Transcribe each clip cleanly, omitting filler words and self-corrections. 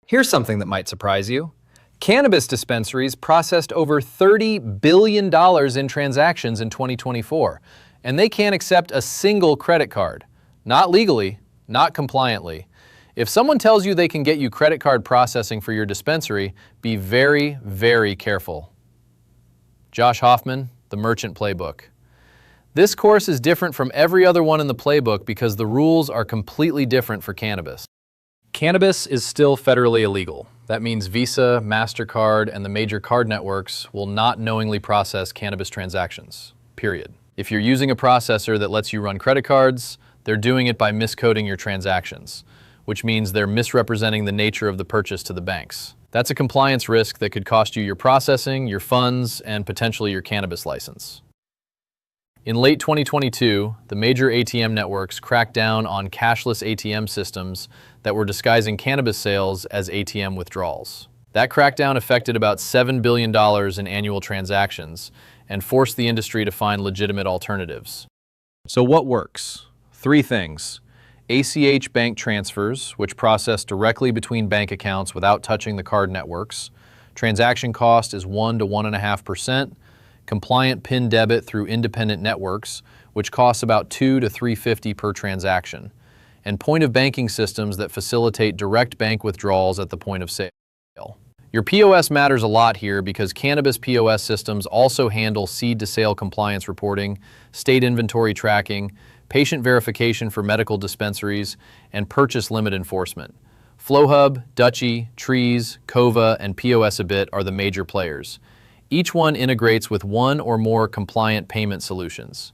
Here's something that might surprise you. Cannabis dispensaries processed over $30 billion in transactions in 2024, and they can't accept a single credit card. Not legally, not compliantly. If someone tells you they can get you credit card processing for your dispensary, be very, very careful. Josh Hoffman, The Merchant Playbook. This course is different from every other one in the playbook because the rules are completely different for cannabis. Cannabis is still federally illegal. That means Visa, MasterCard, and the major card networks will not knowingly process cannabis transactions, period. If you're using a processor that lets you run credit cards, they're doing it by miscoding your transactions, which means they're misrepresenting the nature of the purchase to the banks. That's a compliance risk that could cost you your processing, your funds, and potentially your cannabis license. In late 2022, the major ATM networks cracked down on cashless ATM systems that were disguising cannabis sales as ATM withdrawals. That crackdown affected about $7 billion in annual transactions and forced the industry to find legitimate alternatives. So what works? Three things. ACH bank transfers, which process directly between bank accounts without touching the card networks. Transaction cost is 1 to 1.5%. Compliant PIN debit through independent networks, which costs about $2 to $3.50 per transaction, and point-of-banking systems that facilitate direct bank withdrawals at the point of sale. Your POS matters a lot here because cannabis POS systems also handle seed-to-sale compliance reporting, state inventory tracking, patient verification for medical dispensaries, and purchase limit enforcement. FlowHub, Dutchie, Trees, Kova, and POS a Bit are the major players. Each one integrates with one or more compliant payment solutions.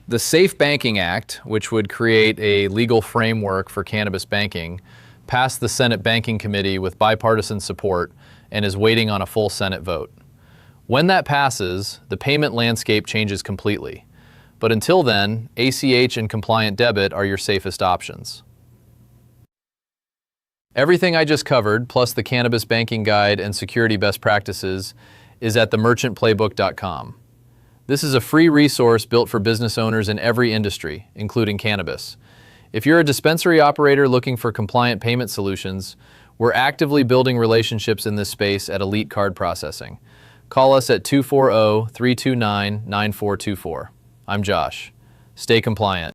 The Safe Banking Act, which would create a legal framework for cannabis banking, passed the Senate Banking Committee with bipartisan support and is waiting on a full Senate vote. When that passes, the payment landscape changes completely. But until then, ACH and compliant debit are your safest options. Everything I just covered, plus the Cannabis Banking Guide and security best practices, is at themerchantplaybook.com. This is a free resource built for business owners in every industry, including cannabis. If you're a dispensary operator looking for compliant payment solutions, we're actively building relationships in this space at Elite Card Processing. Call us at 240-329-9424. I'm Josh. Stay compliant.